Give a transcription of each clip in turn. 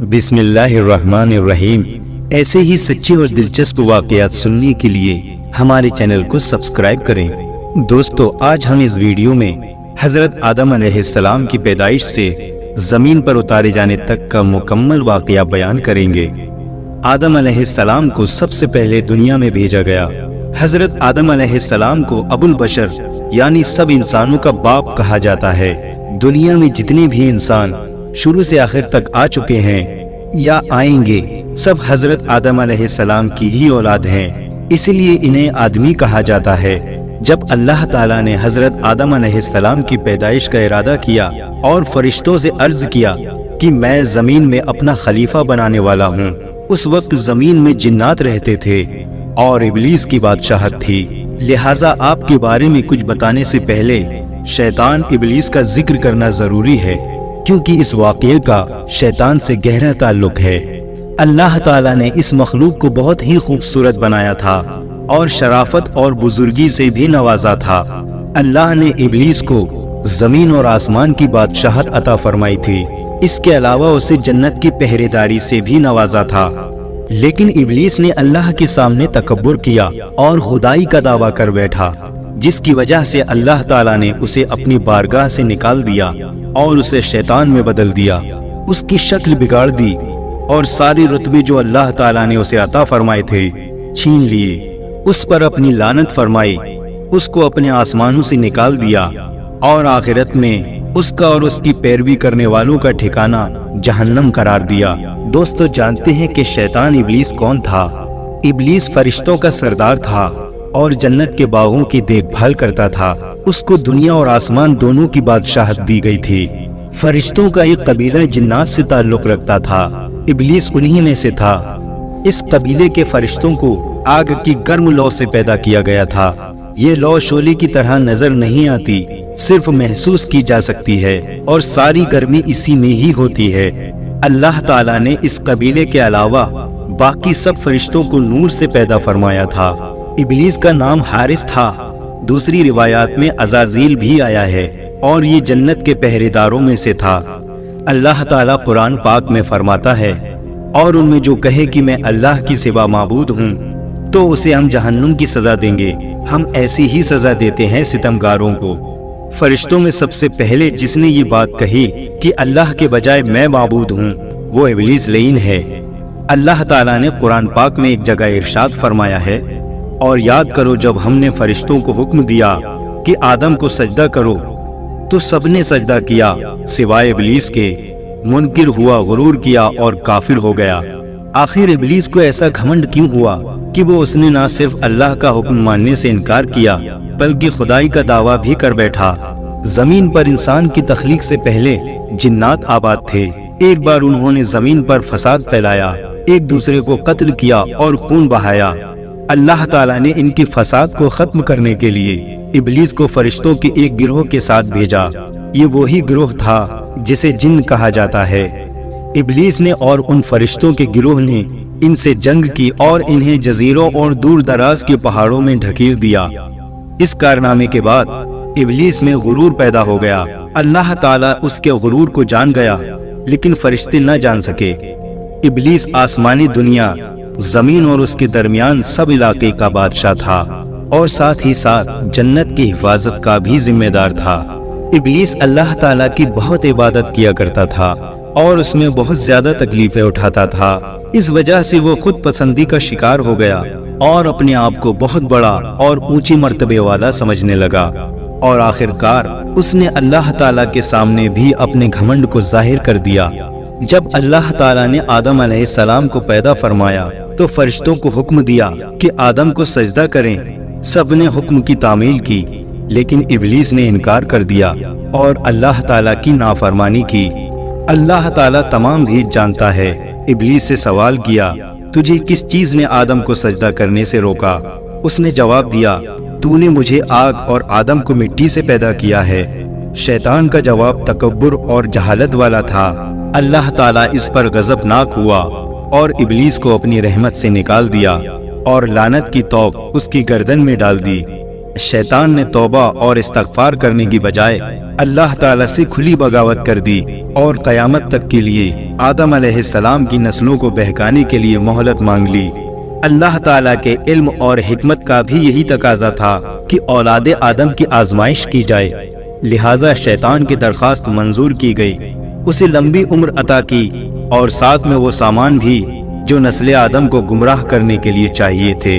بسم اللہ الرحمن الرحیم۔ ایسے ہی سچے اور دلچسپ واقعات سننے کے لیے ہمارے چینل کو سبسکرائب کریں۔ دوستو، آج ہم اس ویڈیو میں حضرت آدم علیہ السلام کی پیدائش سے زمین پر اتارے جانے تک کا مکمل واقعہ بیان کریں گے۔ آدم علیہ السلام کو سب سے پہلے دنیا میں بھیجا گیا۔ حضرت آدم علیہ السلام کو ابو البشر یعنی سب انسانوں کا باپ کہا جاتا ہے۔ دنیا میں جتنے بھی انسان شروع سے آخر تک آ چکے ہیں یا آئیں گے، سب حضرت آدم علیہ السلام کی ہی اولاد ہیں، اس لیے انہیں آدمی کہا جاتا ہے۔ جب اللہ تعالیٰ نے حضرت آدم علیہ السلام کی پیدائش کا ارادہ کیا اور فرشتوں سے عرض کیا کہ میں زمین میں اپنا خلیفہ بنانے والا ہوں، اس وقت زمین میں جنات رہتے تھے اور ابلیس کی بادشاہت تھی، لہٰذا آپ کے بارے میں کچھ بتانے سے پہلے شیطان ابلیس کا ذکر کرنا ضروری ہے، کیونکہ اس واقعے کا شیطان سے گہرا تعلق ہے۔ اللہ تعالیٰ نے اس مخلوق کو بہت ہی خوبصورت بنایا تھا اور شرافت اور بزرگی سے بھی نوازا تھا۔ اللہ نے ابلیس کو زمین اور آسمان کی بادشاہت عطا فرمائی تھی، اس کے علاوہ اسے جنت کی پہرے داری سے بھی نوازا تھا، لیکن ابلیس نے اللہ کے سامنے تکبر کیا اور خدائی کا دعویٰ کر بیٹھا، جس کی وجہ سے اللہ تعالیٰ نے اسے اپنی بارگاہ سے نکال دیا اور اسے شیطان میں بدل دیا، اس کی شکل بگاڑ دی اور سارے رتبے جو اللہ تعالیٰ نے اسے عطا فرمائے تھے چھین لیے، اس پر اپنی لعنت فرمائی، اس کو اپنے آسمانوں سے نکال دیا اور آخرت میں اس کا اور اس کی پیروی کرنے والوں کا ٹھکانہ جہنم قرار دیا۔ دوستو، جانتے ہیں کہ شیطان ابلیس کون تھا؟ ابلیس فرشتوں کا سردار تھا اور جنت کے باغوں کی دیکھ بھال کرتا تھا۔ اس کو دنیا اور آسمان دونوں کی بادشاہت دی گئی تھی۔ فرشتوں کا ایک قبیلہ جنات سے تعلق رکھتا تھا، ابلیس انہی میں سے تھا۔ اس قبیلے کے فرشتوں کو آگ کی گرم لو سے پیدا کیا گیا تھا۔ یہ لو شعلے کی طرح نظر نہیں آتی، صرف محسوس کی جا سکتی ہے اور ساری گرمی اسی میں ہی ہوتی ہے۔ اللہ تعالیٰ نے اس قبیلے کے علاوہ باقی سب فرشتوں کو نور سے پیدا فرمایا تھا۔ ابلیس کا نام حارث تھا، دوسری روایات میں عزازیل بھی آیا ہے اور یہ جنت کے پہرے داروں میں سے تھا۔ اللہ تعالیٰ قرآن پاک میں فرماتا ہے، اور ان میں جو کہے کہ میں اللہ کی سوا معبود ہوں تو اسے ہم جہنم کی سزا دیں گے، ہم ایسی ہی سزا دیتے ہیں ستمگاروں کو۔ فرشتوں میں سب سے پہلے جس نے یہ بات کہی کہ اللہ کے بجائے میں معبود ہوں، وہ ابلیس لعین ہے۔ اللہ تعالیٰ نے قرآن پاک میں ایک جگہ ارشاد فرمایا ہے، اور یاد کرو جب ہم نے فرشتوں کو حکم دیا کہ آدم کو سجدہ کرو تو سب نے سجدہ کیا سوائے ابلیس کے، منکر ہوا، غرور کیا اور کافر ہو گیا۔ آخر ابلیس کو ایسا گھمنڈ کیوں ہوا کہ وہ اس نے نہ صرف اللہ کا حکم ماننے سے انکار کیا بلکہ خدائی کا دعویٰ بھی کر بیٹھا۔ زمین پر انسان کی تخلیق سے پہلے جنات آباد تھے۔ ایک بار انہوں نے زمین پر فساد پھیلایا، ایک دوسرے کو قتل کیا اور خون بہایا۔ اللہ تعالیٰ نے ان کی فساد کو ختم کرنے کے لیے ابلیس کو فرشتوں کے ایک گروہ کے ساتھ بھیجا۔ یہ وہی گروہ تھا جسے جن کہا جاتا ہے۔ ابلیس نے اور ان فرشتوں کے گروہ نے ان سے جنگ کی اور انہیں جزیروں اور دور دراز کے پہاڑوں میں ڈھکیل دیا۔ اس کارنامے کے بعد ابلیس میں غرور پیدا ہو گیا۔ اللہ تعالیٰ اس کے غرور کو جان گیا، لیکن فرشتے نہ جان سکے۔ ابلیس آسمانی دنیا، زمین اور اس کے درمیان سب علاقے کا بادشاہ تھا اور ساتھ ہی ساتھ جنت کی حفاظت کا بھی ذمہ دار تھا۔ ابلیس اللہ تعالیٰ کی بہت عبادت کیا کرتا تھا اور اس میں بہت زیادہ تکلیفیں اٹھاتا تھا۔ اس وجہ سے وہ خود پسندی کا شکار ہو گیا اور اپنے آپ کو بہت بڑا اور اونچی مرتبے والا سمجھنے لگا، اور آخر کار اس نے اللہ تعالیٰ کے سامنے بھی اپنے گھمنڈ کو ظاہر کر دیا۔ جب اللہ تعالیٰ نے آدم علیہ السلام کو پیدا فرمایا تو فرشتوں کو حکم دیا کہ آدم کو سجدہ کریں۔ سب نے حکم کی تعمیل کی، لیکن ابلیس نے انکار کر دیا اور اللہ تعالیٰ کی نافرمانی کی۔ اللہ تعالیٰ تمام بھی جانتا ہے۔ ابلیس سے سوال کیا، تجھے کس چیز نے آدم کو سجدہ کرنے سے روکا؟ اس نے جواب دیا، تو نے مجھے آگ اور آدم کو مٹی سے پیدا کیا ہے۔ شیطان کا جواب تکبر اور جہالت والا تھا۔ اللہ تعالیٰ اس پر غضبناک ہوا اور ابلیس کو اپنی رحمت سے نکال دیا اور لعنت کی توق اس کی گردن میں ڈال دی۔ शैतान ने तौबा और इस्तगफार करने की बजाय अल्लाह ताला से खुली बगावत कर दी और क़यामत तक के लिए आदम अलैहिस्सलाम की नस्लों को बहकाने के लिए मोहलत मांग ली। अल्लाह ताला के इल्म और हिकमत का भी यही तकाजा था कि औलाद आदम की आजमाइश की जाए, लिहाजा शैतान की दरख्वास्त मंजूर की गई, उसे लंबी उम्र अता की और साथ में वो सामान भी जो नस्ल आदम को गुमराह करने के लिए चाहिए थे।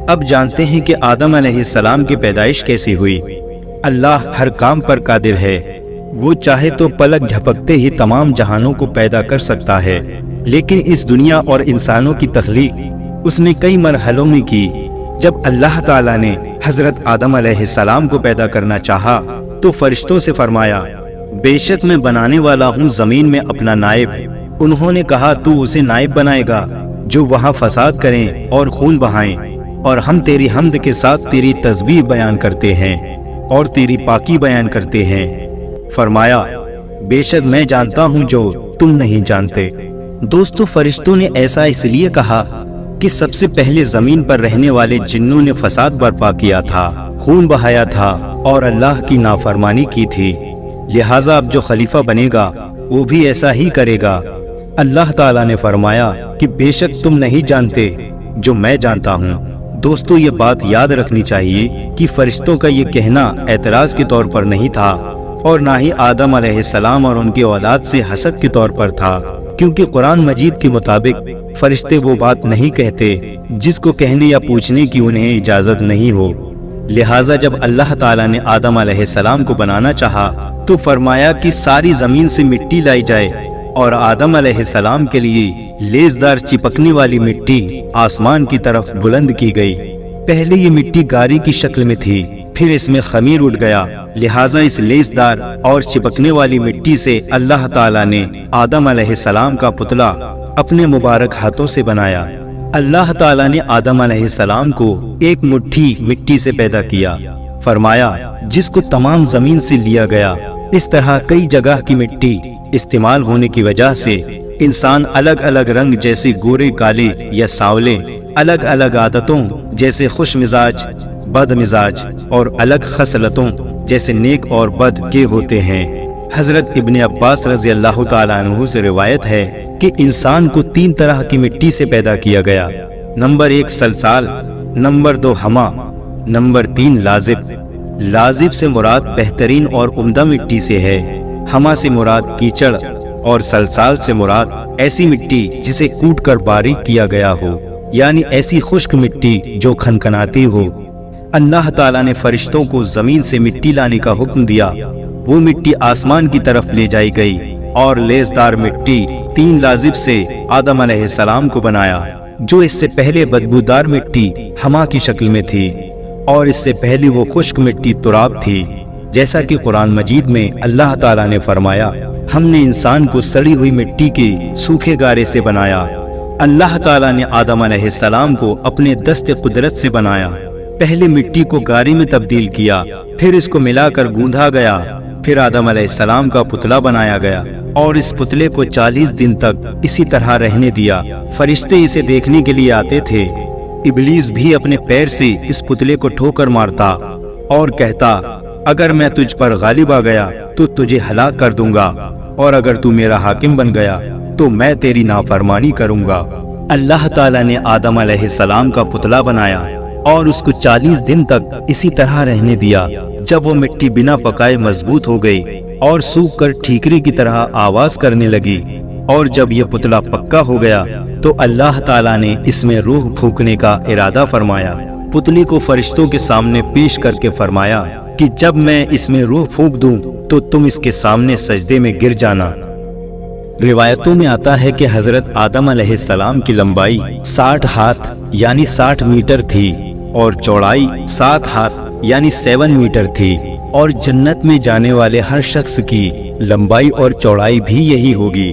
अब जानते हैं कि आदम अलैहिस्सलाम की पैदाइश कैसी हुई। अल्लाह हर काम पर कादिर है, वो चाहे तो पलक झपकते ही तमाम जहानों को पैदा कर सकता है, लेकिन इस दुनिया और इंसानों की तख्लीक उसने कई मरहलों में की। जब अल्लाह ताला ने हजरत आदम अलैहिस्सलाम को पैदा करना चाहा तो फरिश्तों से फरमाया, बेशक मैं बनाने वाला हूँ जमीन में अपना नायब। उन्होंने कहा, तू उसे नायब बनाएगा जो वहाँ फसाद करें और खून बहाएं, और हम तेरी हम्द के साथ तेरी तस्बीह बयान करते हैं और तेरी पाकी बयान करते हैं। फरमाया, बेशक मैं जानता हूँ जो तुम नहीं जानते। दोस्तों, फरिश्तों ने ऐसा इसलिए कहा कि सबसे पहले जमीन पर रहने वाले जिन्नों ने फसाद बर्पा किया था, खून बहाया था और अल्लाह की नाफरमानी की थी, लिहाजा अब जो खलीफा बनेगा वो भी ऐसा ही करेगा। अल्लाह ताला ने फरमाया कि बेशक तुम नहीं जानते जो मैं जानता हूँ। दोस्तों, ये बात याद रखनी चाहिए कि फरिश्तों का ये कहना एतराज के तौर पर नहीं था और ना ही आदम अलैहिस्सलाम और उनके औलाद से हसद के तौर पर था, क्योंकि कुरान मजीद के मुताबिक फरिश्ते वो बात नहीं कहते जिसको कहने या पूछने की उन्हें इजाजत नहीं हो। लिहाजा जब अल्लाह ताला ने आदम अलैहिस्सलाम को बनाना चाहा तो फरमाया कि सारी जमीन से मिट्टी लाई जाए और आदम अलैहिस्सलाम के लिए लेजदार चिपकने वाली मिट्टी आसमान की तरफ बुलंद की गई। पहले ये मिट्टी गारी की शक्ल में थी, फिर इसमें खमीर उठ गया, लिहाजा इस लेजदार और चिपकने वाली मिट्टी से अल्लाह ताला ने आदम अलैहिस्सलाम का पुतला अपने मुबारक हाथों से बनाया। अल्लाह ताला ने आदम अलैहिस्सलाम को एक मुट्ठी मिट्टी से पैदा किया, फरमाया जिसको तमाम जमीन से लिया गया। इस तरह कई जगह की मिट्टी इस्तेमाल होने की वजह से इंसान अलग अलग रंग जैसे गोरे काले या सांवले, अलग अलग आदतों जैसे खुश मिजाज, बद मिजाज और अलग खसलतों जैसे नेक और बद के होते हैं। हजरत इब्ने अब्बास रज़ी अल्लाह ताला अन्हु से रिवायत है कि इंसान को 3 तरह की मिट्टी से पैदा किया गया। नंबर 1 सलसाल, नंबर 2 हमा, नंबर 3 लाजिब। लाजिब से मुराद बेहतरीन और उम्दा मिट्टी से है, हमा से मुराद कीचड़ और सलसाल से मुराद ऐसी मिट्टी जिसे कूट कर बारीक किया गया हो, यानी ऐसी खुश्क मिट्टी जो खनखनाती हो। अल्लाह ताला ने फरिश्तों को जमीन से मिट्टी लाने का हुक्म दिया। वो मिट्टी आसमान की तरफ ले जाई गई और लेजदार मिट्टी 3 लाजिब से आदम अलैहिस्सलाम को बनाया, जो इससे पहले बदबूदार मिट्टी हमा की शक्ल में थी और इससे पहले वो खुश्क मिट्टी तुराब थी। जैसा कि कुरान मजीद में अल्लाह ताला ने फरमाया, हमने इंसान को सड़ी हुई मिट्टी के सूखे गारे से बनाया। अल्लाह ताला ने आदम अलैहिस्सलाम को अपने दस्ते कुदरत से बनाया। पहले मिट्टी को गारे में तब्दील किया, फिर इसको मिलाकर गूंधा गया, फिर आदम अलैहिस्सलाम का पुतला बनाया गया और इस पुतले को 40 दिन तक इसी तरह रहने दिया। फरिश्ते इसे देखने के लिए आते थे। इब्लीस भी अपने पैर से इस पुतले को ठोकर मारता और कहता, अगर मैं तुझ पर गालिब आ गया तो तुझे हलाक कर दूंगा, और अगर तू मेरा हाकिम बन गया तो मैं तेरी नाफरमानी करूंगा। अल्लाह ताला ने आदम अलैहिस्सलाम का पुतला बनाया और उसको 40 दिन तक इसी तरह रहने दिया। जब वो मिट्टी बिना पकाए मजबूत हो गई और सूख कर ठीकरी की तरह आवाज करने लगी, और जब ये पुतला पक्का हो गया तो अल्लाह ताला ने इसमें रूह फूंकने का इरादा फरमाया। पुतले को फरिश्तों के सामने पेश करके फरमाया कि जब मैं इसमें रूह फूंक दूं तो तुम इसके सामने सजदे में गिर जाना। रिवायतों में आता है कि हजरत आदम अलैहिस्सलाम की लंबाई 60 हाथ यानी 60 मीटर थी और चौड़ाई 7 हाथ यानी 7 मीटर थी, और जन्नत में जाने वाले हर शख्स की लंबाई और चौड़ाई भी यही होगी।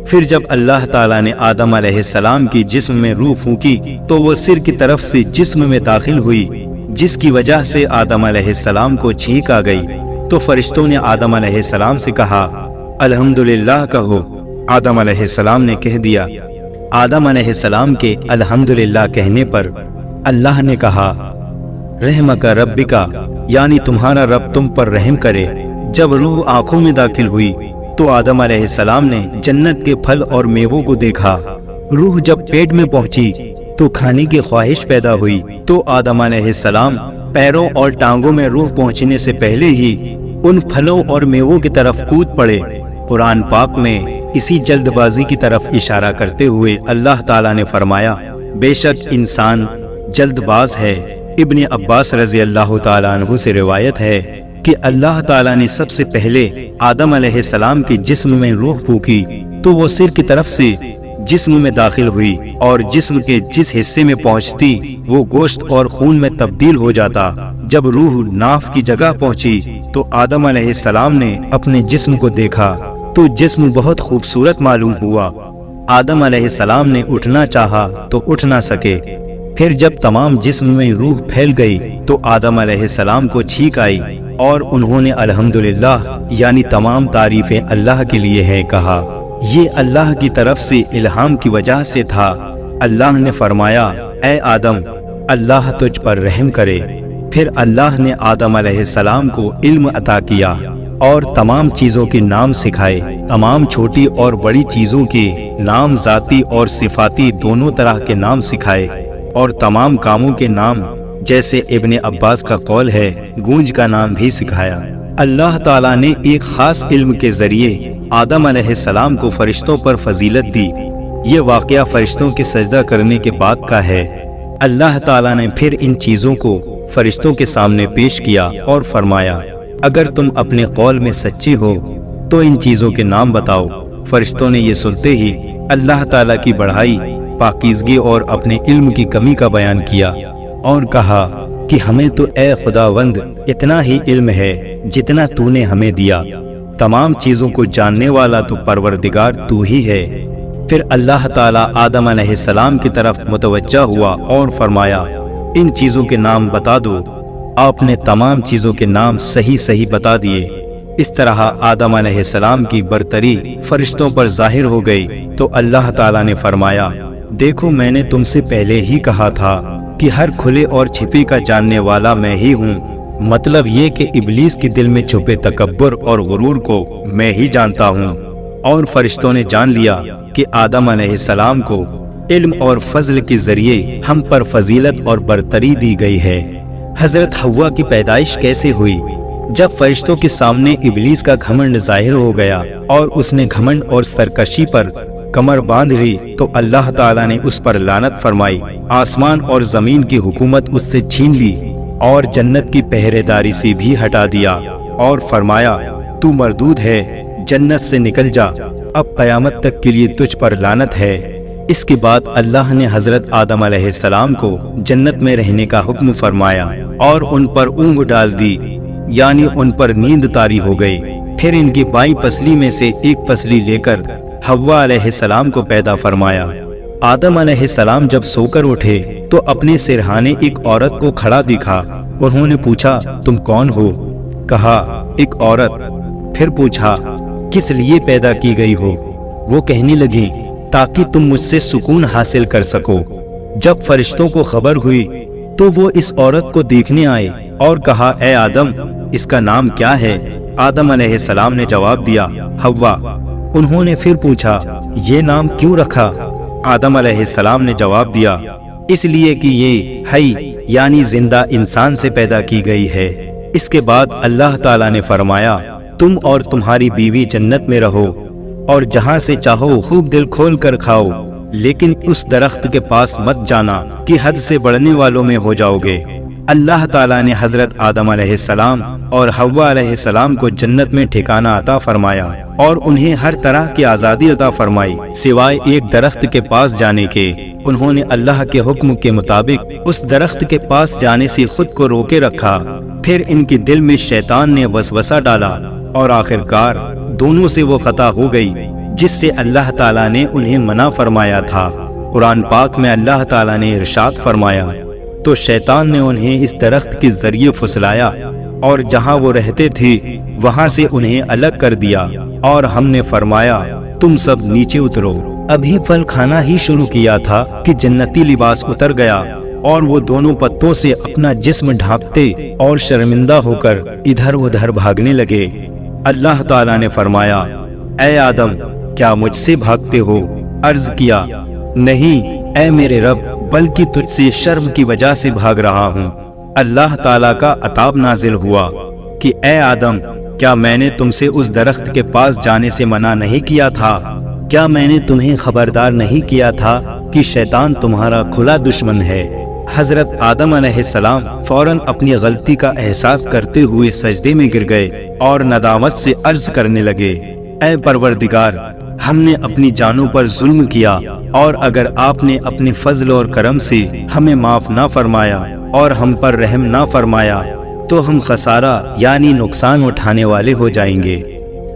फिर जब अल्लाह ताला ने आदम अलैहिस्सलाम की जिस्म में रूह फूंकी तो वो सिर की तरफ से जिस्म में दाखिल हुई, जिसकी वजह से आदम अलैहिस्सलाम को छींक आ गई। तो फरिश्तों ने आदम अलैहिस्सलाम से कहा, अल्हम्दुलिल्लाह कहो। आदम अलैहिस्सलाम ने कह दिया। आदम अलैहिस्सलाम के अल्हम्दुलिल्लाह कहने पर अल्लाह ने कहा, रहमका रब्बिका, यानी तुम्हारा रब तुम पर रहम करे। जब रूह आंखों में दाखिल हुई तो आदम अलैहिस्सलाम ने जन्नत के फल और मेवों को देखा। रूह जब पेट में पहुंची तो खाने की ख्वाहिश पैदा हुई तो आदम अलैहिस्सलाम पैरों और टांगों में रूह पहुंचने से पहले ही उन फलों और मेवों की तरफ कूद पड़े। कुरान पाक में इसी जल्दबाजी की तरफ इशारा करते हुए अल्लाह ताला ने फरमाया, बेशक इंसान जल्दबाज है। इब्ने अब्बास रजी अल्लाह ताला अन्हु से रिवायत है कि अल्लाह ताला ने सबसे पहले आदम अलैहिस्सलाम के जिस्म में रूह फूकी तो वो सिर की तरफ से जिस्म में दाखिल हुई और जिस्म के जिस हिस्से में पहुंचती वो गोश्त और खून में तब्दील हो जाता। जब रूह नाफ की जगह पहुंची तो आदम अलैहिस्सलाम ने अपने जिस्म को देखा तो जिस्म बहुत खूबसूरत मालूम हुआ। आदम अलैहिस्सलाम ने उठना चाहा तो उठ ना सके। फिर जब तमाम जिस्म में रूह फैल गई तो आदम अलैहिस्सलाम को छींक आई और उन्होंने अल्हम्दुलिल्लाह यानी तमाम तारीफें अल्लाह के लिए हैं कहा। ये अल्लाह की तरफ से इल्हाम की वजह से था। अल्लाह ने फरमाया, ऐ आदम, अल्लाह तुझ पर रहम करे। फिर अल्लाह ने आदम अलैहिस्सलाम को इल्म अता किया और तमाम चीजों के नाम सिखाए। तमाम छोटी और बड़ी चीजों के नाम, जाती और सिफाती दोनों तरह के नाम सिखाए और तमाम कामों के नाम, जैसे इब्ने अब्बास का कौल है, गूंज का नाम भी सिखाया। अल्लाह ताला ने एक खास इल्म के जरिए आदम अलैहिस्सलाम को फरिश्तों पर फजीलत दी। ये वाकया फरिश्तों के सजदा करने के बाद का है। अल्लाह ताला ने फिर इन चीजों को फरिश्तों के सामने पेश किया और फरमाया, अगर तुम अपने कौल में सच्चे हो तो इन चीजों के नाम बताओ। फरिश्तों ने ये सुनते ही अल्लाह ताला की बढ़ाई, पाकीज़गी और अपने इल्म की कमी का बयान किया और कहा कि हमें तो ए खुदावंद इतना ही इल्म है जितना तूने हमें दिया। तमाम चीजों को जानने वाला तो परवरदिगार तू ही है। फिर अल्लाह ताला आदम अलैहिस्सलाम की तरफ मुतवज्जा हुआ और फरमाया, इन चीजों के नाम बता दो। आपने तमाम चीजों के नाम सही सही बता दिए। इस तरह आदम अलैहिस्सलाम की बरतरी फरिश्तों पर जाहिर हो गई तो अल्लाह ताला ने फरमाया, देखो मैंने तुमसे पहले ही कहा था कि हर खुले और छिपे का जानने वाला मैं ही हूँ। मतलब ये कि इब्लीस के दिल में छुपे तकब्बुर और गुरूर को मैं ही जानता हूँ। और फरिश्तों ने जान लिया कि आदम अलैहिस्सलाम को इल्म और फजल के जरिए हम पर फजीलत और बरतरी दी गई है। हजरत हव्वा की पैदाइश कैसे हुई? जब फरिश्तों के सामने इब्लीस का घमंड जाहिर हो गया और उसने घमंड और सरकशी पर कमर बांध ली तो अल्लाह ताला ने उस पर लानत फरमाई। आसमान और जमीन की हुकूमत उससे छीन ली और जन्नत की पहरेदारी से भी हटा दिया और फरमाया, तू मरदूद है, जन्नत से निकल जा, अब क़यामत तक के लिए तुझ पर लानत है। इसके बाद अल्लाह ने हजरत आदम अलैहिस्सलाम को जन्नत में रहने का हुक्म फरमाया और उन पर ऊँग डाल दी, यानी उन पर नींद तारी हो गई। फिर इनकी बाईं पसली में से एक पसली लेकर हव्वा अलैहिस्सलाम को पैदा फरमाया। आदम अलैहिस्सलाम जब सोकर उठे तो अपने सिरहाने एक औरत को खड़ा दिखा। उन्होंने पूछा, तुम कौन हो? कहा, एक औरत। फिर पूछा, किस लिए पैदा की गई हो? वो कहने लगी, ताकि तुम मुझसे सुकून हासिल कर सको। जब फरिश्तों को खबर हुई तो वो इस औरत को देखने आए और कहा, ए आदम, इसका नाम क्या है? आदम अलैहिस्सलाम ने जवाब दिया, हव्वा। उन्होंने फिर पूछा, ये नाम क्यों रखा? आदम अलैहिस्सलाम ने जवाब दिया, इसलिए कि ये हई यानी जिंदा इंसान से पैदा की गई है। इसके बाद अल्लाह ताला ने फरमाया, तुम और तुम्हारी बीवी जन्नत में रहो और जहाँ से चाहो खूब दिल खोल कर खाओ, लेकिन उस दरख्त के पास मत जाना कि हद से बढ़ने वालों में हो जाओगे। अल्लाह ताला ने हजरत आदम अलैहिस्सलाम और हव्वा अलैहिस्सलाम को जन्नत में ठिकाना अता फरमाया और उन्हें हर तरह की आज़ादी अता फरमाई सिवाय एक दरख्त के पास जाने के। उन्होंने अल्लाह के हुक्म के मुताबिक उस दरख्त के पास जाने से खुद को रोके रखा। फिर इनके दिल में शैतान ने वसवसा डाला और आखिरकार दोनों से वो खता हो गई जिससे अल्लाह ताला ने उन्हें मना फरमाया था। कुरान पाक में अल्लाह ताला ने इरशाद फरमाया, तो शैतान ने उन्हें इस दरख्त के जरिए फुसलाया और जहाँ वो रहते थे वहाँ से उन्हें अलग कर दिया और हमने फरमाया, तुम सब नीचे उतरो। अभी फल खाना ही शुरू किया था कि जन्नती लिबास उतर गया اور وہ دونوں پتوں سے اپنا جسم ڈھانپتے اور شرمندہ ہو کر ادھر ادھر بھاگنے لگے۔ اللہ تعالیٰ نے فرمایا، اے آدم، کیا مجھ سے بھاگتے ہو؟ عرض کیا، نہیں اے میرے رب، بلکہ تجھ سے شرم کی وجہ سے بھاگ رہا ہوں۔ اللہ تعالیٰ کا عتاب نازل ہوا کہ اے آدم، کیا میں نے تم سے اس درخت کے پاس جانے سے منع نہیں کیا تھا؟ کیا میں نے تمہیں خبردار نہیں کیا تھا کہ شیطان تمہارا کھلا دشمن ہے؟ حضرت آدم علیہ السلام فوراً اپنی غلطی کا احساس کرتے ہوئے سجدے میں گر گئے اور ندامت سے عرض کرنے لگے، اے پروردگار، ہم نے اپنی جانوں پر ظلم کیا، اور اگر آپ نے اپنے فضل اور کرم سے ہمیں معاف نہ فرمایا اور ہم پر رحم نہ فرمایا تو ہم خسارہ یعنی نقصان اٹھانے والے ہو جائیں گے۔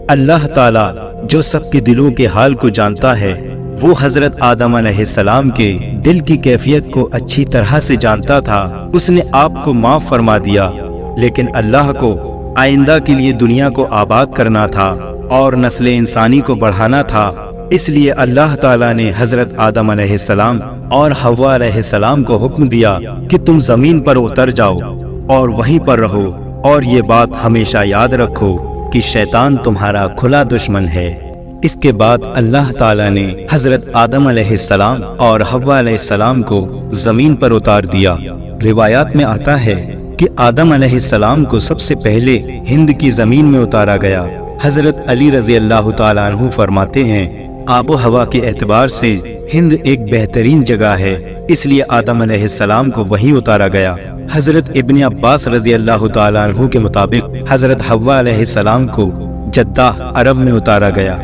اللہ تعالیٰ جو سب کے دلوں کے حال کو جانتا ہے، وہ حضرت آدم علیہ السلام کے دل کی کیفیت کو اچھی طرح سے جانتا تھا۔ اس نے آپ کو معاف فرما دیا، لیکن اللہ کو آئندہ کے لیے دنیا کو آباد کرنا تھا اور نسل انسانی کو بڑھانا تھا۔ اس لیے اللہ تعالیٰ نے حضرت آدم علیہ السلام اور حوا علیہ السلام کو حکم دیا کہ تم زمین پر اتر جاؤ اور وہیں پر رہو، اور یہ بات ہمیشہ یاد رکھو کہ شیطان تمہارا کھلا دشمن ہے۔ اس کے بعد اللہ تعالیٰ نے حضرت آدم علیہ السلام اور حوا علیہ السلام کو زمین پر اتار دیا۔ روایات میں آتا ہے کہ آدم علیہ السلام کو سب سے پہلے ہند کی زمین میں اتارا گیا۔ حضرت علی رضی اللہ تعالیٰ عنہ فرماتے ہیں، آب و ہوا کے اعتبار سے ہند ایک بہترین جگہ ہے، اس لیے آدم علیہ السلام کو وہیں اتارا گیا۔ حضرت ابن عباس رضی اللہ تعالیٰ عنہ کے مطابق حضرت حوا علیہ السلام کو جدہ عرب میں اتارا گیا،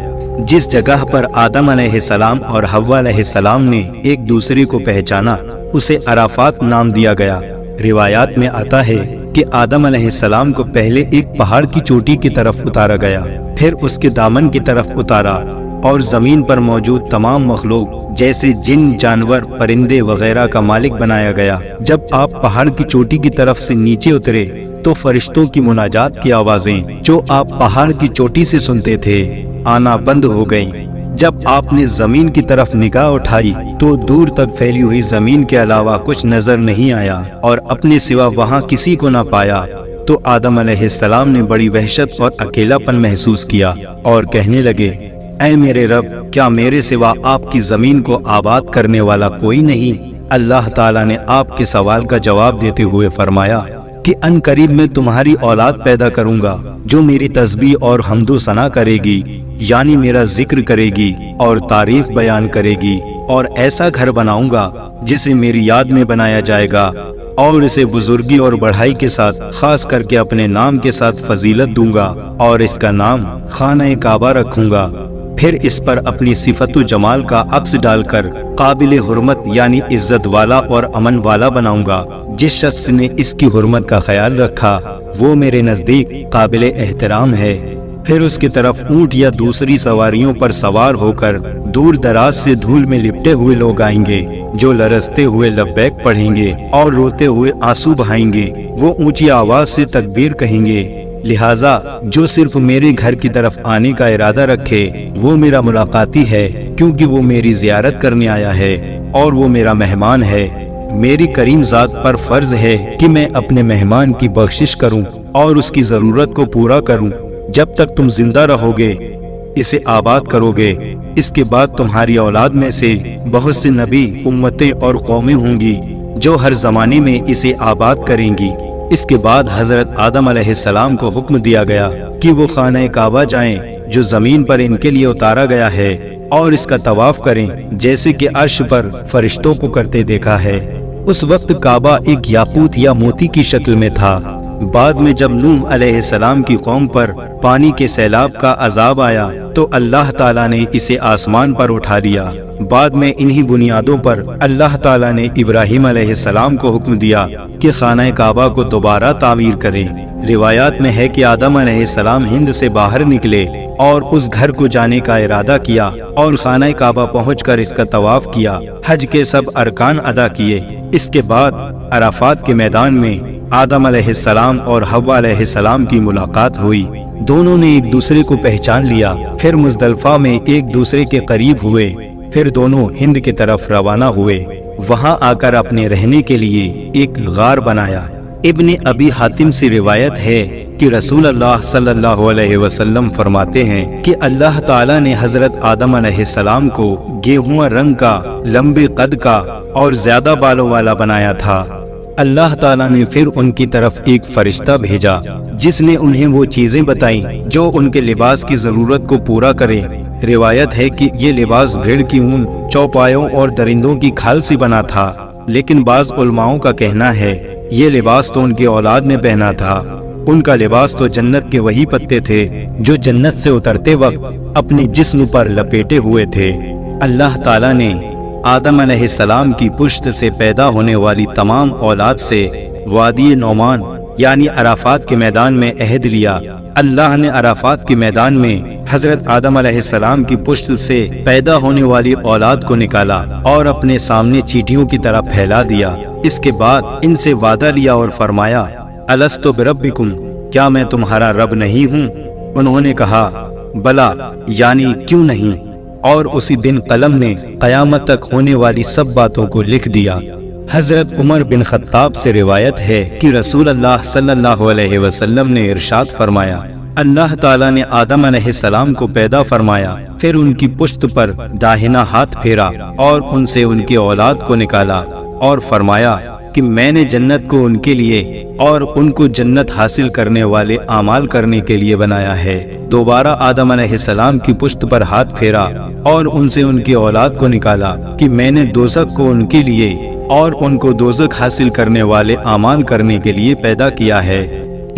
جس جگہ پر آدم علیہ السلام اور حوا علیہ السلام نے ایک دوسرے کو پہچانا اسے عرفات نام دیا گیا۔ روایات میں آتا ہے کہ آدم علیہ السلام کو پہلے ایک پہاڑ کی چوٹی کی طرف اتارا گیا، پھر اس کے دامن کی طرف اتارا، اور زمین پر موجود تمام مخلوق جیسے جن، جانور، پرندے وغیرہ کا مالک بنایا گیا۔ جب آپ پہاڑ کی چوٹی کی طرف سے نیچے اترے تو فرشتوں کی مناجات کی آوازیں جو آپ پہاڑ کی چوٹی سے سنتے تھے آنا بند ہو گئیں۔ جب آپ نے زمین کی طرف نگاہ اٹھائی تو دور تک پھیلی ہوئی زمین کے علاوہ کچھ نظر نہیں آیا، اور اپنے سوا وہاں کسی کو نہ پایا، تو آدم علیہ السلام نے بڑی وحشت اور اکیلا پن محسوس کیا اور کہنے لگے، اے میرے رب، کیا میرے سوا آپ کی زمین کو آباد کرنے والا کوئی نہیں؟ اللہ تعالیٰ نے آپ کے سوال کا جواب دیتے ہوئے فرمایا کہ ان قریب میں تمہاری اولاد پیدا کروں گا جو میری تسبیح اور حمد و ثنا کرے گی، یعنی میرا ذکر کرے گی اور تعریف بیان کرے گی، اور ایسا گھر بناؤں گا جسے میری یاد میں بنایا جائے گا، اور اسے بزرگی اور بڑھائی کے ساتھ خاص کر کے اپنے نام کے ساتھ فضیلت دوں گا، اور اس کا نام خانہ کعبہ رکھوں گا۔ پھر اس پر اپنی صفت و جمال کا عکس ڈال کر قابل حرمت یعنی عزت والا اور امن والا بناؤں گا۔ جس شخص نے اس کی حرمت کا خیال رکھا وہ میرے نزدیک قابل احترام ہے۔ پھر اس کی طرف اونٹ یا دوسری سواریوں پر سوار ہو کر دور دراز سے دھول میں لپٹے ہوئے لوگ آئیں گے، جو لرزتے ہوئے لبیک پڑھیں گے اور روتے ہوئے آنسو بہائیں گے۔ وہ اونچی آواز سے تکبیر کہیں گے، لہٰذا جو صرف میرے گھر کی طرف آنے کا ارادہ رکھے وہ میرا ملاقاتی ہے، کیونکہ وہ میری زیارت کرنے آیا ہے اور وہ میرا مہمان ہے۔ میری کریم ذات پر فرض ہے کہ میں اپنے مہمان کی بخشش کروں اور اس کی ضرورت کو پورا کروں۔ جب تک تم زندہ رہو گے اسے آباد کرو گے۔ اس کے بعد تمہاری اولاد میں سے بہت سے نبی، امتیں اور قومیں ہوں گی جو ہر زمانے میں اسے آباد کریں گی۔ اس کے بعد حضرت آدم علیہ السلام کو حکم دیا گیا کہ وہ خانہ کعبہ جائیں جو زمین پر ان کے لیے اتارا گیا ہے، اور اس کا طواف کریں جیسے کہ عرش پر فرشتوں کو کرتے دیکھا ہے۔ اس وقت کعبہ ایک یاقوت یا موتی کی شکل میں تھا۔ بعد میں جب نوح علیہ السلام کی قوم پر پانی کے سیلاب کا عذاب آیا تو اللہ تعالیٰ نے اسے آسمان پر اٹھا لیا۔ بعد میں انہی بنیادوں پر اللہ تعالیٰ نے ابراہیم علیہ السلام کو حکم دیا کہ خانہ کعبہ کو دوبارہ تعمیر کریں۔ روایات میں ہے کہ آدم علیہ السلام ہند سے باہر نکلے اور اس گھر کو جانے کا ارادہ کیا اور خانہ کعبہ پہنچ کر اس کا طواف کیا، حج کے سب ارکان ادا کیے۔ اس کے بعد عرفات کے میدان میں آدم علیہ السلام اور حوا علیہ السلام کی ملاقات ہوئی۔ دونوں نے ایک دوسرے کو پہچان لیا، پھر مزدلفہ میں ایک دوسرے کے قریب ہوئے، پھر دونوں ہند کی طرف روانہ ہوئے۔ वहां आकर अपने रहने के लिए एक गार बनाया। इब्न अबी हातिम से रिवायत है कि रसूल अल्लाह सल्लल्लाहु अलैहि वसल्लम फरमाते हैं कि अल्लाह ताला ने हजरत आदम अलैहिस्सलाम को गेहुआ रंग का, लंबे कद का और ज्यादा बालों वाला बनाया था। अल्लाह ताला ने फिर उनकी तरफ एक फरिश्ता भेजा जिसने उन्हें वो चीजें बताई जो उनके लिबास की जरूरत को पूरा करे। रिवायत है कि ये लिबास भेड़ की ऊन, चौपायों और दरिंदों की खाल से बना था, लेकिन बाज उलमाओं का कहना है ये लिबास तो उनकी औलाद ने पहना था। उनका लिबास तो जन्नत के वही पत्ते थे जो जन्नत से उतरते वक्त अपने जिस्म पर लपेटे हुए थे। अल्लाह ताला ने आदम अलैहिस्सलाम की पुश्त से पैदा होने वाली तमाम औलाद से वादी नौमान यानी अराफात के मैदान में अहद लिया। अल्लाह ने अराफात के मैदान में हजरत आदम अलैहिस्सलाम की पुश्त से पैदा होने वाली औलाद को निकाला और अपने सामने चींटियों की तरह फैला दिया। इसके बाद इनसे वादा लिया और फरमाया, अलस्तु बिरब्बिकुम, क्या मैं तुम्हारा रब नहीं हूँ? उन्होंने कहा, बला, यानी क्यों नहीं। और उसी दिन कलम ने कयामत तक होने वाली सब बातों को लिख दिया। हजरत उमर बिन खत्ताब से रिवायत है कि रसूल अल्लाह सल्लल्लाहु अलैहि वसल्लम ने इरशाद फरमाया, अल्लाह ताला ने आदम अलैहिस्सलाम को पैदा फरमाया, फिर उनकी पुश्त पर दाहिना हाथ फेरा और उनसे उनकी औलाद को निकाला और फरमाया कि मैंने जन्नत को उनके लिए और उनको जन्नत हासिल करने वाले आमाल करने के लिए बनाया है। दोबारा आदम अलैहिस्सलाम की पुश्त पर हाथ फेरा और उनसे उनकी औलाद को निकाला कि मैंने दोज़ख को उनके लिए और उनको दोज़ख हासिल करने वाले आमाल करने के लिए पैदा किया है।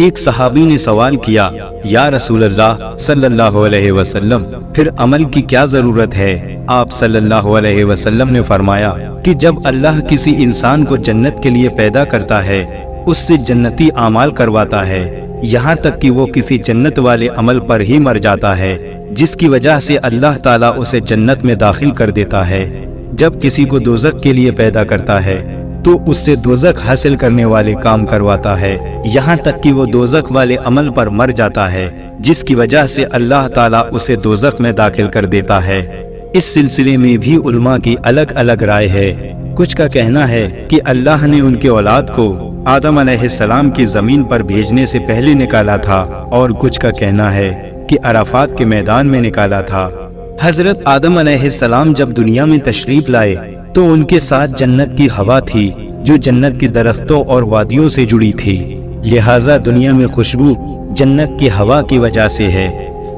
एक सहाबी ने सवाल किया, या रसूल अल्लाह सल्लल्लाहु अलैहि वसल्लम, फिर अमल की क्या जरूरत है? आप सल्लल्लाहु अलैहि वसल्लम ने फरमाया कि जब अल्लाह किसी इंसान को जन्नत के लिए पैदा करता है, उससे जन्नती आमाल करवाता है, यहाँ तक कि वो किसी जन्नत वाले अमल पर ही मर जाता है, जिसकी वजह से अल्लाह ताला उसे जन्नत में दाखिल कर देता है। जब किसी को दोज़ख के लिए पैदा करता है तो उससे दोज़ख हासिल करने वाले काम करवाता है, यहाँ तक कि वो दोज़ख वाले अमल पर मर जाता है, जिसकी वजह से अल्लाह ताला उसे दोज़ख में दाखिल कर देता है। इस सिलसिले में भी उलमा की अलग अलग राय है। कुछ का कहना है कि अल्लाह ने उनके औलाद को आदम अलैहिस्सलाम की जमीन पर भेजने से पहले निकाला था, और कुछ का कहना है कि अराफात के मैदान में निकाला था। हजरत आदम अलैहिस्सलाम जब दुनिया में तशरीफ लाए तो उनके साथ जन्नत की हवा थी जो जन्नत के दरख्तों और वादियों से जुड़ी थी, लिहाजा दुनिया में खुशबू जन्नत की हवा की वजह से है।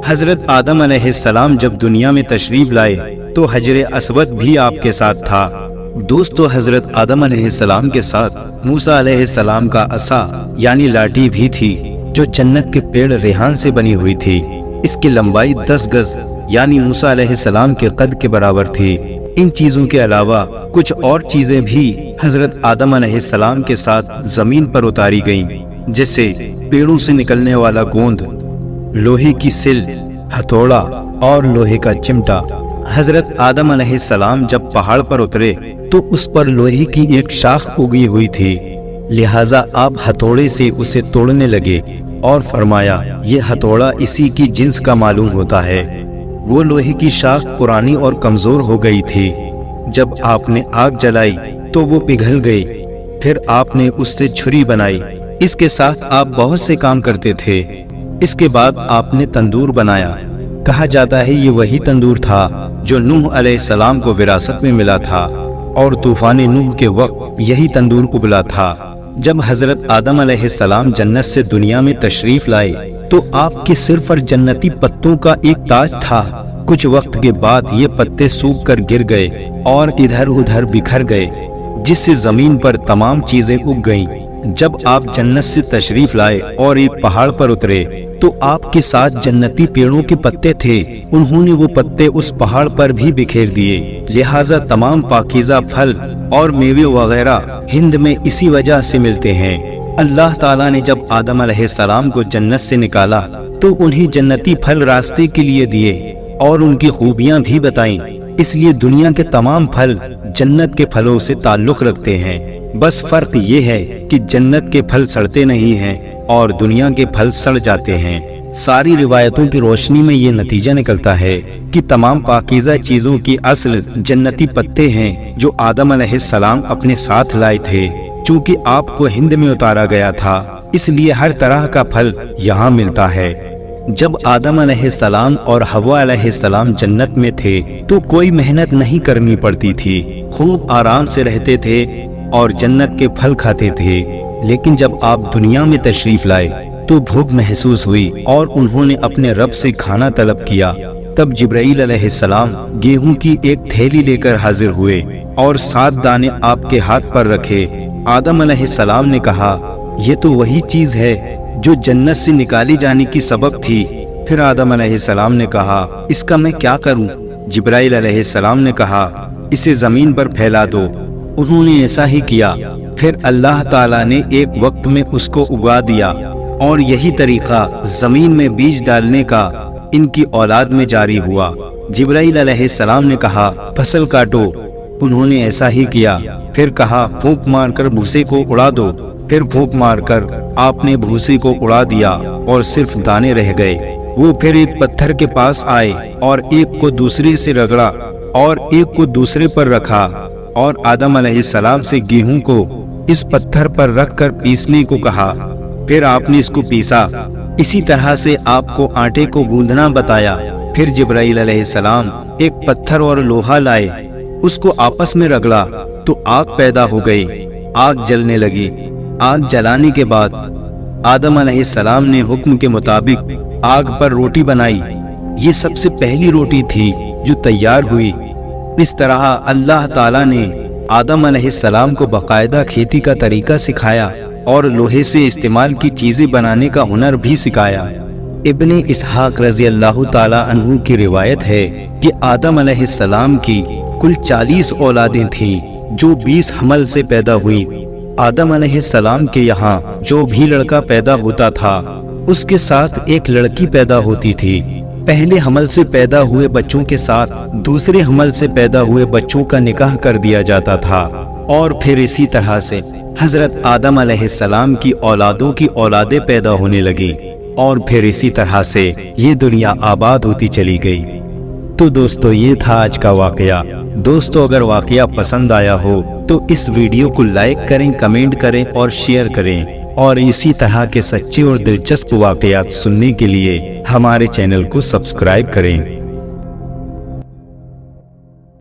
हजरत आदम अलैहिस्सलाम जब दुनिया में तशरीफ लाए तो हजर अस्वद भी आपके साथ था। दोस्तों, हजरत आदम अलैहिस्सलाम के साथ मूसा अलैहिस्सलाम का असा यानी लाठी भी थी जो जन्नत के पेड़ रेहान से बनी हुई थी। इसकी लंबाई 10 गज यानी मूसा अलैहिस्सलाम के कद के बराबर थी। इन चीजों के अलावा कुछ और चीजें भी हजरत आदम अलैहिस्सलाम के साथ जमीन पर उतारी गईं, जैसे पेड़ों से निकलने वाला गोंद, लोहे की सिल, हथौड़ा और लोहे का चिमटा। हजरत आदम अलैहिस्सलाम जब पहाड़ पर उतरे तो उस पर लोहे की एक शाख उगी हुई थी, लिहाजा आप हथौड़े से उसे तोड़ने लगे और फरमाया, ये हथौड़ा इसी की जिन्स का मालूम होता है। वो लोहे की शाख पुरानी और कमजोर हो गई थी। जब आपने आग जलाई तो वो पिघल गई। फिर आपने उससे छुरी बनाई। इसके साथ आप बहुत से काम करते थे। इसके बाद आपने तंदूर बनाया। कहा जाता है ये वही तंदूर था जो नूह अलैहिस्सलाम को विरासत में मिला था, और तूफान नूह के वक्त यही तंदूर उबला था। जब हजरत आदम अलैहिस्सलाम जन्नत से दुनिया में तशरीफ लाए तो आपके सिर पर जन्नती पत्तों का एक ताज था। कुछ वक्त के बाद ये पत्ते सूख कर गिर गए और इधर उधर बिखर गए, जिससे जमीन पर तमाम चीजें उग गईं। जब आप जन्नत से तशरीफ लाए और एक पहाड़ पर उतरे तो आपके साथ जन्नती पेड़ों के पत्ते थे। उन्होंने वो पत्ते उस पहाड़ पर भी बिखेर दिए। लिहाजा तमाम पाकीज़ा फल और मेवे वगैरह हिंद में इसी वजह से मिलते हैं। अल्लाह ताला ने जब आदम अलैहिस्सलाम को जन्नत से निकाला तो उन्हें जन्नती फल रास्ते के लिए दिए और उनकी खूबियां भी बताईं। इसलिए दुनिया के तमाम फल जन्नत के फलों से ताल्लुक रखते हैं। बस फर्क ये है कि जन्नत के फल सड़ते नहीं हैं और दुनिया के फल सड़ जाते हैं। सारी रिवायतों की रोशनी में ये नतीजा निकलता है कि तमाम पाकीज़ा चीजों की असल जन्नती पत्ते हैं जो आदम अलैहिस्सलाम अपने साथ लाए थे। चूंकि आपको हिंद में उतारा गया था, इसलिए हर तरह का फल यहाँ मिलता है। जब आदम अलैहिस्सलाम और हवा अलैहिस्सलाम जन्नत में थे तो कोई मेहनत नहीं करनी पड़ती थी, खूब आराम से रहते थे और जन्नत के फल खाते थे। लेकिन जब आप दुनिया में तशरीफ लाए तो भूख महसूस हुई और उन्होंने अपने रब से खाना तलब किया। तब जिब्राईल अलैहिस्सलाम गेहूं की एक थैली लेकर हाजिर हुए और 7 दाने आपके हाथ पर रखे। आदम अलैहिस्सलाम ने कहा, ये तो वही चीज है जो जन्नत से निकाली जाने की सबब थी। फिर आदम अलैहिस्सलाम ने कहा, इसका मैं क्या करूं? जिब्राईल अलैहिस्सलाम ने कहा, इसे जमीन पर फैला दो। उन्होंने ऐसा ही किया। फिर अल्लाह ताला ने एक वक्त में उसको उगा दिया और यही तरीका जमीन में बीज डालने का इनकी औलाद में जारी हुआ। जिब्राईल अलैहिस्सलाम ने कहा, फसल काटो। उन्होंने ऐसा ही किया। फिर कहा, फूंक मारकर भूसे को उड़ा दो। फिर फूंक मारकर आपने भूसे को उड़ा दिया और सिर्फ दाने रह गए। वो फिर एक पत्थर के पास आए और एक को दूसरे से रगड़ा और एक को दूसरे पर रखा और आदम अलैहिस्सलाम से गेहूं को इस पत्थर पर रखकर पीसने को कहा। फिर आपने इसको पीसा। इसी तरह से आपको आटे को गूंदना बताया। फिर जिब्राईल अलैहिस्सलाम एक पत्थर और लोहा लाए, उसको आपस में रगड़ा तो आग पैदा हो गई। आग जलने लगी। आग जलाने के बाद आदम अलैहिस्सलाम ने हुक्म के मुताबिक आग पर रोटी बनाई। ये सबसे पहली रोटी थी जो तैयार हुई। इस तरह अल्लाह ताला ने आदम अलैहिस्सलाम को बाकायदा खेती का तरीका सिखाया और लोहे से इस्तेमाल की चीजें बनाने का हुनर भी सिखाया। इब्ने इसहाक रज़ी अल्लाह ताला अन्हु की रिवायत है कि आदम अलैहिस्सलाम की कुल 40 औलादें थीं जो 20 हमल से पैदा हुई। आदम अलैहिस्सलाम के यहाँ जो भी लड़का पैदा होता था उसके साथ एक लड़की पैदा होती थी। पहले हमल से पैदा हुए बच्चों के साथ दूसरे हमल से पैदा हुए बच्चों का निकाह कर दिया जाता था और फिर इसी तरह से हजरत आदम अलैहिस्सलाम की औलादों की औलादें पैदा होने लगी और फिर इसी तरह से ये दुनिया आबाद होती चली गई। तो दोस्तों, ये था आज का वाकया। दोस्तों, अगर वाकया पसंद आया हो तो इस वीडियो को लाइक करें, कमेंट करें और शेयर करें और इसी तरह के सच्चे और दिलचस्प वाकयात सुनने के लिए हमारे चैनल को सब्सक्राइब करें।